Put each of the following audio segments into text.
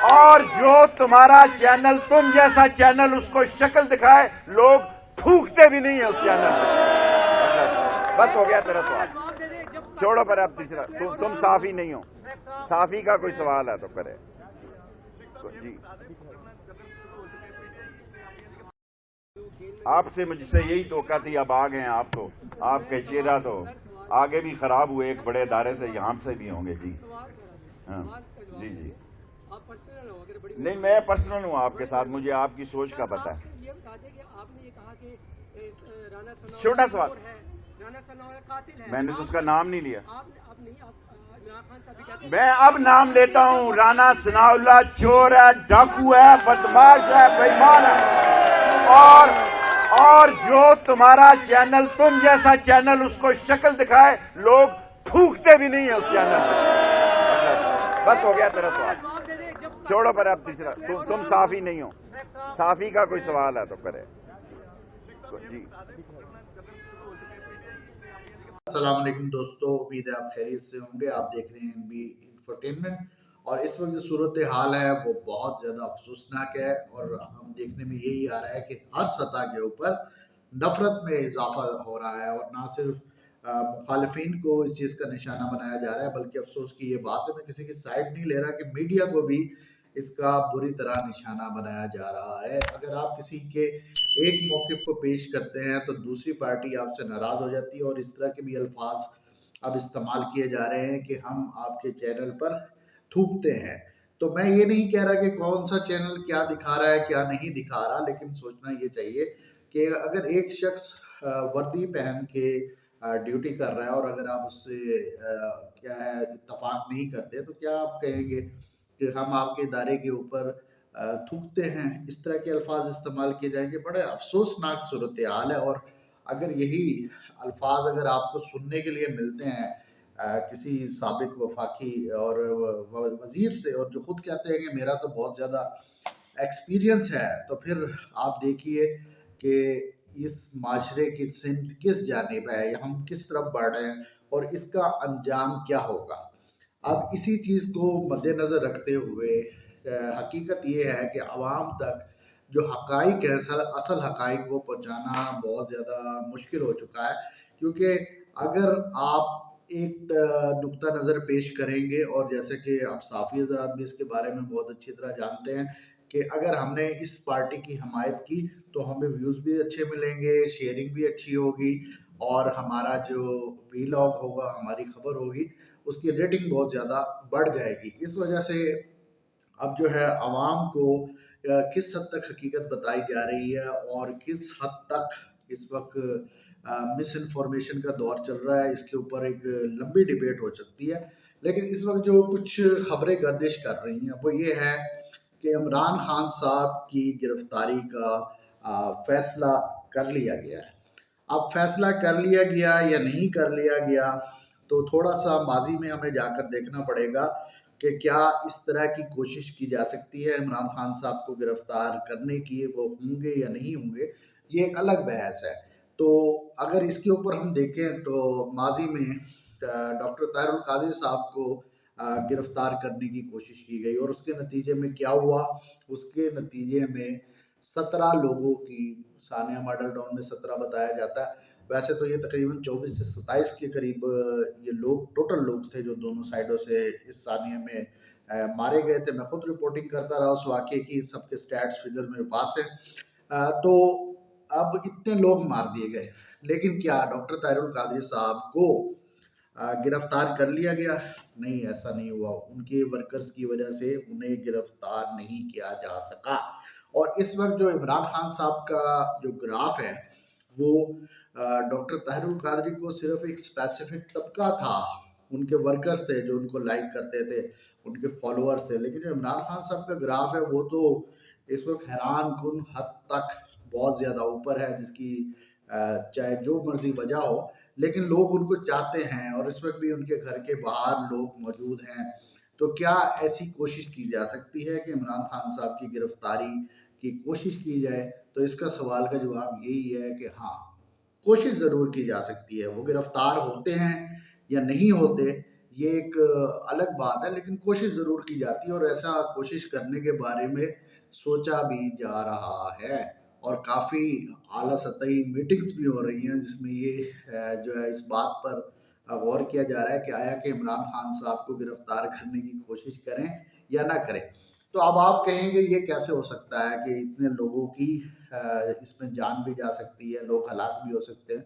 और जो तुम्हारा चैनल, तुम जैसा चैनल उसको शक्ल दिखाए, लोग थूकते भी नहीं है उस चैनल में। बस हो गया तेरा सवाल, छोड़ो। पर अब तीसरा, तुम साफी नहीं हो, साफी का कोई सवाल है तो करे जी। आपसे मुझसे यही तोका थी, अब आ गए हैं आप तो। आपके चेहरा तो आगे भी खराब हुए एक बड़े इदारे से, यहाँ से भी होंगे जी। हाँ जी जी। नहीं, मैं पर्सनल हूँ आपके साथ, मुझे आपकी सोच का पता है। छोटा सवाल, मैंने तो उसका नाम नहीं लिया। मैं अब नाम लेता हूँ। राना सनाउल्लाह चोर है, डाकू है, बदमाश है, बेईमान है। और जो तुम्हारा चैनल, तुम जैसा चैनल उसको शक्ल दिखाए, लोग थूकते भी नहीं है उस चैनल में। बस हो गया तेरा सवाल, छोड़ो। पर अब तीसरा, तुम साफी नहीं हो, साफी का कोई सवाल है तो करे जी। अस्सलाम वालेकुम दोस्तों, उम्मीद है आप खैरियत से होंगे। आप देख रहे हैं एनबी इंफोटेनमेंट और इस वक्त जो सूरत हाल है वो बहुत ज़्यादा अफसोसनाक है और हम देखने में यही आ रहा है कि हर सतह के ऊपर नफरत में इजाफा हो रहा है और ना सिर्फ मुखालिफिन को इस चीज़ का निशाना बनाया जा रहा है, बल्कि अफसोस की ये बात है, मैं किसी की साइड नहीं ले रहा, कि मीडिया को भी इसका बुरी तरह निशाना बनाया जा रहा है। अगर आप किसी के एक मौक़िफ़ को पेश करते हैं तो दूसरी पार्टी आपसे नाराज़ हो जाती है और इस तरह के भी अल्फाज अब इस्तेमाल किए जा रहे हैं कि हम आपके चैनल पर थूकते हैं। तो मैं ये नहीं कह रहा कि कौन सा चैनल क्या दिखा रहा है क्या नहीं दिखा रहा, लेकिन सोचना ये चाहिए कि अगर एक शख्स वर्दी पहन के ड्यूटी कर रहा है और अगर आप उससे क्या है इत्तफाक नहीं करते, तो क्या आप कहेंगे कि हम आपके इदारे के ऊपर थूकते हैं? इस तरह के अल्फाज इस्तेमाल किए जाएंगे। बड़े अफसोसनाक सूरत हाल है। और अगर यही अल्फाज अगर आपको सुनने के लिए मिलते हैं किसी साबिक वफाकी और वजीर से, और जो खुद कहते हैं कि मेरा तो बहुत ज़्यादा एक्सपीरियंस है, तो फिर आप देखिए कि इस माशरे की सिमत किस जानिब है या हम किस तरफ बढ़ रहे हैं और इसका अंजाम क्या होगा। अब इसी चीज़ को मद्देनज़र रखते हुए हकीकत ये है कि आवाम तक जो हक़ाइक़ है, असल हक़ाइक़ वो पहुँचाना बहुत ज़्यादा मुश्किल हो चुका है। क्योंकि अगर आप एक नुक्ता नज़र पेश करेंगे, और जैसे कि आप साफ़ी हज़रात भी इसके बारे में बहुत अच्छी तरह जानते हैं कि अगर हमने इस पार्टी की हमायत की तो हमें व्यूज़ भी अच्छे मिलेंगे, शेयरिंग भी अच्छी होगी और हमारा जो वीलॉग होगा, हमारी खबर होगी, उसकी रेटिंग बहुत ज़्यादा बढ़ जाएगी। इस वजह से अब जो है आवाम को किस हद तक हकीकत बताई जा रही है और किस हद तक इस वक्त मिस इन्फॉर्मेशन का दौर चल रहा है, इसके ऊपर एक लंबी डिबेट हो सकती है। लेकिन इस वक्त जो कुछ खबरें गर्दिश कर रही हैं वो ये है कि इमरान खान साहब की गिरफ्तारी का फैसला कर लिया गया है। अब फैसला कर लिया गया या नहीं कर लिया गया, तो थोड़ा सा माजी में हमें जाकर देखना पड़ेगा कि क्या इस तरह की कोशिश की जा सकती है इमरान खान साहब को गिरफ्तार करने की, वो होंगे या नहीं होंगे, ये एक अलग बहस है। तो अगर इसके ऊपर हम देखें तो माजी में डॉक्टर ताहिरुल कादरी साहब को गिरफ्तार करने की कोशिश की गई और उसके नतीजे में क्या हुआ, उसके नतीजे में 17 लोगों की, सानिया मॉडल टाउन में 17 बताया जाता है, वैसे तो ये तकरीबन 24 से 27 के करीब ये लोग, टोटल लोग थे जो दोनों साइडों से इस सानिया में मारे गए थे। मैं खुद रिपोर्टिंग करता रहा उस वाक़े की, सबके स्टैट्स फिगर मेरे पास है। तो अब इतने लोग मार दिए गए, लेकिन क्या डॉक्टर ताहिरुल कादरी साहब को गिरफ्तार कर लिया गया? नहीं, ऐसा नहीं हुआ। उनके वर्कर्स की वजह से उन्हें गिरफ्तार नहीं किया जा सका। और इस वक्त जो इमरान खान साहब का जो ग्राफ है वो डॉक्टर ताहिरुल कादरी को सिर्फ एक स्पेसिफिक तबका था, उनके वर्कर्स थे जो उनको लाइक करते थे, उनके फॉलोअर्स थे। लेकिन जो इमरान खान साहब का ग्राफ है वो तो इस वक्त हैरान कुन हद तक बहुत ज़्यादा ऊपर है, जिसकी चाहे जो मर्जी वजह हो, लेकिन लोग उनको चाहते हैं और इस वक्त भी उनके घर के बाहर लोग मौजूद हैं। तो क्या ऐसी कोशिश की जा सकती है कि इमरान खान साहब की गिरफ्तारी की कोशिश की जाए? तो इसका सवाल का जवाब यही है कि हाँ, कोशिश ज़रूर की जा सकती है। वो गिरफ्तार होते हैं या नहीं होते, ये एक अलग बात है, लेकिन कोशिश ज़रूर की जाती है और ऐसा कोशिश करने के बारे में सोचा भी जा रहा है और काफ़ी आला सतही मीटिंग्स भी हो रही हैं जिसमें ये जो है इस बात पर गौर किया जा रहा है कि आया कि इमरान खान साहब को गिरफ्तार करने की कोशिश करें या ना करें। तो अब आप कहेंगे ये कैसे हो सकता है कि इतने लोगों की इसमें जान भी जा सकती है, लोग हलाक भी हो सकते हैं,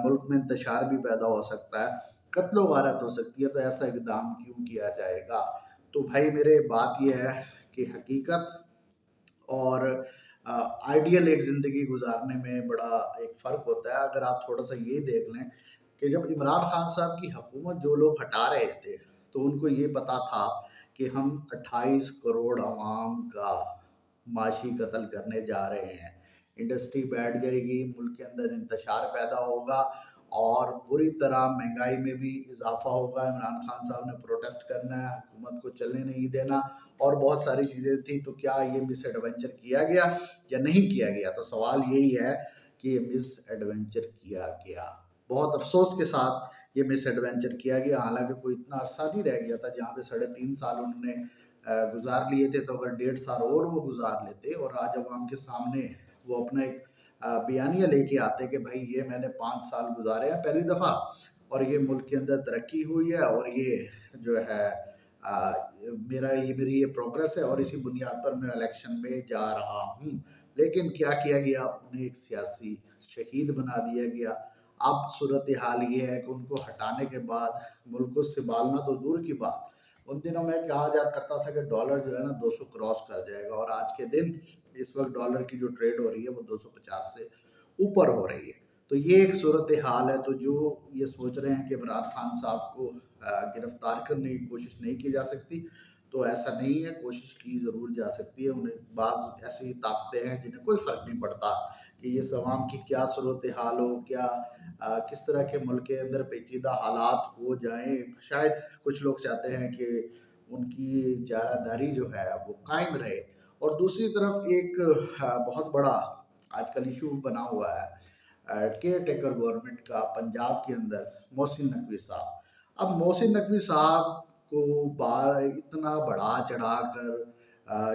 मुल्क में इंतशार भी पैदा हो सकता है, कत्लो गारत हो सकती है, तो ऐसा इक़दाम क्यों किया जाएगा? तो भाई मेरे बात ये है कि हकीकत और आइडियल एक ज़िंदगी गुजारने में बड़ा एक फ़र्क होता है। अगर आप थोड़ा सा ये देख लें कि जब इमरान खान साहब की हुकूमत जो लोग हटा रहे थे, तो उनको ये पता था कि हम 28 करोड़ अवाम का माशी कत्ल करने जा रहे हैं। इंडस्ट्री बैठ जाएगी, मुल्क के अंदर इंतशार पैदा होगा और बुरी तरह महंगाई में भी इजाफा होगा। इमरान खान साहब ने प्रोटेस्ट करना है, हुकूमत को चलने नहीं देना और बहुत सारी चीज़ें थी। तो क्या ये मिस एडवेंचर किया गया या नहीं किया गया? तो सवाल यही है कि ये मिस एडवेंचर किया गया। बहुत अफसोस के साथ ये मिस एडवेंचर किया गया। हालांकि कोई इतना अरसा नहीं रह गया था, जहाँ पे 3.5 साल उन्होंने गुजार लिए थे, तो अगर 1.5 साल और वो गुजार लेते और आज अवाम के सामने वो अपना एक बयानिया लेके आते कि भाई ये मैंने 5 साल गुजारे हैं पहली दफ़ा और ये मुल्क के अंदर तरक्की हुई है और ये जो है मेरी ये प्रोग्रेस है और इसी बुनियाद पर मैं इलेक्शन में जा रहा हूँ। लेकिन क्या किया गया? उन्हें एक सियासी शहीद बना दिया गया। अब सूरत हाल ये है कि उनको हटाने के बाद मुल्क को संभालना तो दूर की बात, उन दिनों में कहा जा करता था कि डॉलर जो है ना 200 क्रॉस कर जाएगा और आज के दिन इस वक्त डॉलर की जो ट्रेड हो रही है वो 250 से ऊपर हो रही है। तो ये एक सूरत हाल है। तो जो ये सोच रहे हैं कि इमरान खान साहब को गिरफ्तार करने की कोशिश नहीं की जा सकती, तो ऐसा नहीं है, कोशिश की ज़रूर जा सकती है। उन्हें बाज़ ऐसी ताकतें हैं जिन्हें कोई फ़र्क नहीं पड़ता कि इस अवाम की क्या सूरत हाल हो, क्या किस तरह के मुल्क के अंदर पेचीदा हालात हो जाएं। शायद कुछ लोग चाहते हैं कि उनकी जारादारी जो है वो कायम रहे और दूसरी तरफ एक बहुत बड़ा आजकल इशू बना हुआ है केयर टेकर गवर्नमेंट का पंजाब के अंदर मोहसिन नकवी साहब। अब मोहसिन नकवी साहब को बार इतना बढ़ा चढ़ा कर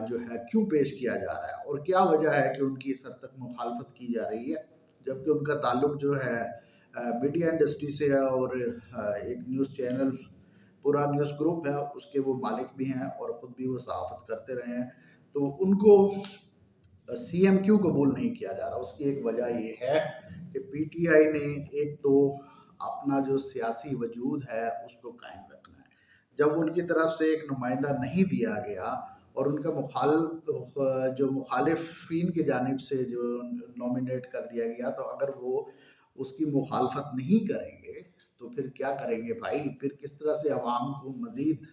जो है क्यों पेश किया जा रहा है और क्या वजह है कि उनकी इस हद तक मुखालफत की जा रही है, जबकि उनका ताल्लुक जो है मीडिया इंडस्ट्री से है और एक न्यूज़ चैनल पूरा न्यूज़ ग्रुप है उसके वो मालिक भी हैं और ख़ुद भी वो सहाफ़त करते रहे हैं। तो उनको सीएम क्यों कबूल नहीं किया जा रहा? उसकी एक वजह ये है कि पीटीआई ने एक तो अपना जो सियासी वजूद है उसको कायम रखना है। जब उनकी तरफ से एक नुमाइंदा नहीं दिया गया और उनका मुखालिफिन की जानिब से जो नॉमिनेट कर दिया गया, तो अगर वो उसकी मुखालफत नहीं करेंगे तो फिर क्या करेंगे भाई? फिर किस तरह से अवाम को मज़ीद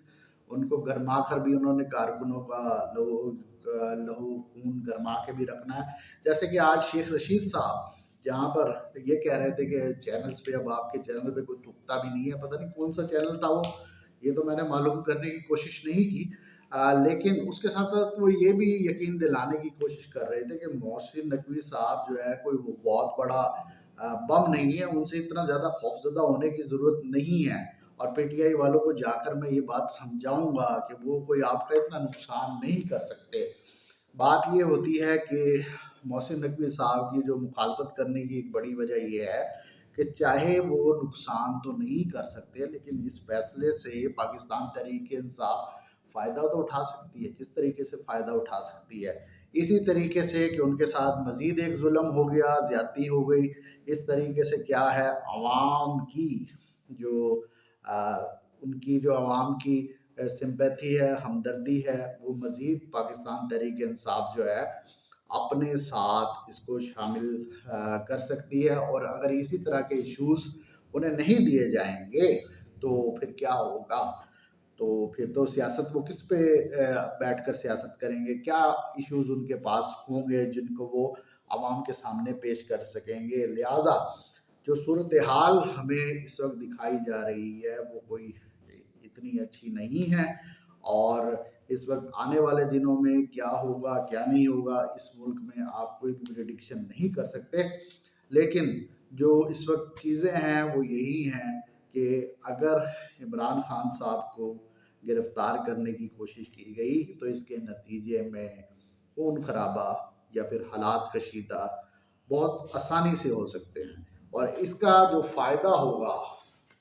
उनको गरमा कर भी उन्होंने कारकुनों का लहू खून गरमा के भी रखना है। जैसे कि आज शेख रशीद साहब जहाँ पर ये कह रहे थे कि चैनल्स पे, अब आपके चैनल पे कोई तुकता भी नहीं है, पता नहीं कौन सा चैनल था वो, ये तो मैंने मालूम करने की कोशिश नहीं की। लेकिन उसके साथ साथ वो ये भी यकीन दिलाने की कोशिश कर रहे थे कि मोहसिन नकवी साहब जो है कोई वो बहुत बड़ा बम नहीं है, उनसे इतना ज़्यादा खौफजदा होने की ज़रूरत नहीं है और पीटीआई वालों को जाकर मैं ये बात समझाऊंगा कि वो कोई आपका इतना नुकसान नहीं कर सकते। बात ये होती है कि मोहसिन नकवी साहब की जो मुखालफत करने की एक बड़ी वजह ये है कि चाहे वो नुकसान तो नहीं कर सकते, लेकिन इस फैसले से पाकिस्तान तहरीक-ए-इंसाफ फ़ायदा तो उठा सकती है। किस तरीके से फ़ायदा उठा सकती है? इसी तरीके से कि उनके साथ मज़ीद एक जुल्म हो गया, ज़्यादती हो गई। इस तरीके से क्या है, अवाम की जो उनकी जो अवाम की सिंपैथी है, हमदर्दी है, वो मज़ीद पाकिस्तान तहरीक-ए-इंसाफ जो है अपने साथ इसको शामिल कर सकती है और अगर इसी तरह के इश्यूज़ उन्हें नहीं दिए जाएंगे तो फिर क्या होगा? तो फिर तो सियासत वो किस पे बैठकर सियासत करेंगे? क्या इश्यूज़ उनके पास होंगे जिनको वो आवाम के सामने पेश कर सकेंगे? लिहाजा जो सूरत हाल हमें इस वक्त दिखाई जा रही है वो कोई इतनी अच्छी नहीं है और इस वक्त आने वाले दिनों में क्या होगा क्या नहीं होगा इस मुल्क में आप कोई भी प्रिडिक्शन नहीं कर सकते। लेकिन जो इस वक्त चीज़ें हैं वो यही हैं कि अगर इमरान खान साहब को गिरफ्तार करने की कोशिश की गई तो इसके नतीजे में खून खराबा या फिर हालात कशीदा बहुत आसानी से हो सकते हैं, और इसका जो फ़ायदा होगा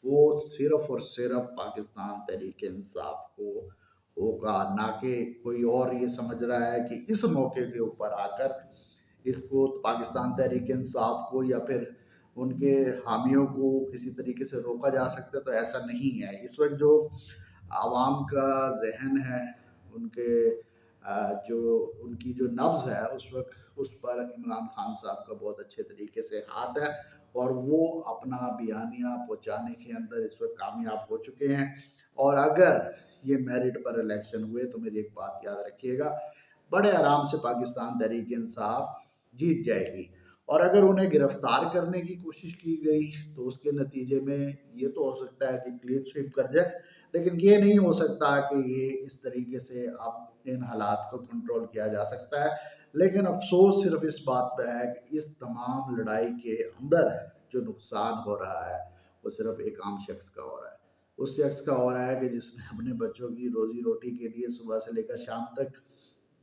वो सिर्फ और सिर्फ पाकिस्तान तहरीक इंसाफ को होगा, ना कि कोई और ये समझ रहा है कि इस मौके के ऊपर आकर इसको पाकिस्तान तहरीक इंसाफ को या फिर उनके हामियों को किसी तरीके से रोका जा सकता है। तो ऐसा नहीं है। इस वक्त जो आवाम का जहन है, उनके जो उनकी जो नब्ज़ है उस वक्त उस पर इमरान खान साहब का बहुत अच्छे तरीके से हाथ है, और वो अपना बयानिया पहुंचाने के अंदर इस वक्त कामयाब हो चुके हैं। और अगर ये मेरिट पर इलेक्शन हुए तो मेरी एक बात याद रखिएगा, बड़े आराम से पाकिस्तान तहरीक इंसाफ जीत जाएगी। और अगर उन्हें गिरफ्तार करने की कोशिश की गई तो उसके नतीजे में ये तो हो सकता है कि क्लीन स्वीप कर जाए, लेकिन ये नहीं हो सकता कि ये इस तरीके से अब इन हालात को कंट्रोल किया जा सकता है। लेकिन अफसोस सिर्फ इस बात पे है कि इस तमाम लड़ाई के अंदर जो नुकसान हो रहा है वो सिर्फ एक आम शख्स का हो रहा है। उस शख्स का हो रहा है कि जिसने अपने बच्चों की रोजी रोटी के लिए सुबह से लेकर शाम तक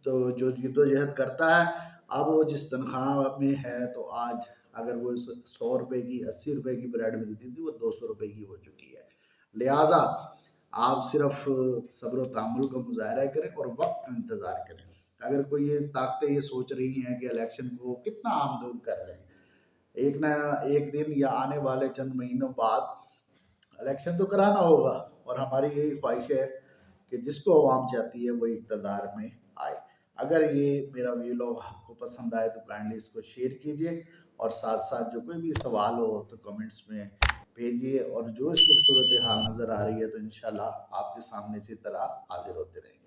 तो जो जद्दोजहद करता है, अब वो जिस तनख्वाह में है तो आज अगर वो 100 रुपए की 80 रुपए की ब्रेड मिलती थी वो 200 रुपए की हो चुकी है। लिहाजा आप सिर्फ सब्र तहम्मुल का मुजाहरा करें और वक्त का इंतज़ार करें। अगर कोई ये ताकतें ये सोच रही हैं कि इलेक्शन को कितना आमदोद कर रहे हैं, एक ना एक दिन या आने वाले चंद महीनों बाद इलेक्शन तो कराना होगा, और हमारी यही ख्वाहिश है कि जिसको अवाम चाहती है वो इक़्तिदार में आए। अगर ये मेरा व्लॉग आपको पसंद आए तो काइंडली इसको शेयर कीजिए, और साथ साथ जो कोई भी सवाल हो तो कमेंट्स में भेजिए, और जो इस वक्त सूरत हाल नज़र आ रही है तो इंशाल्लाह आपके सामने इसी तरह हाजिर होते रहेंगे।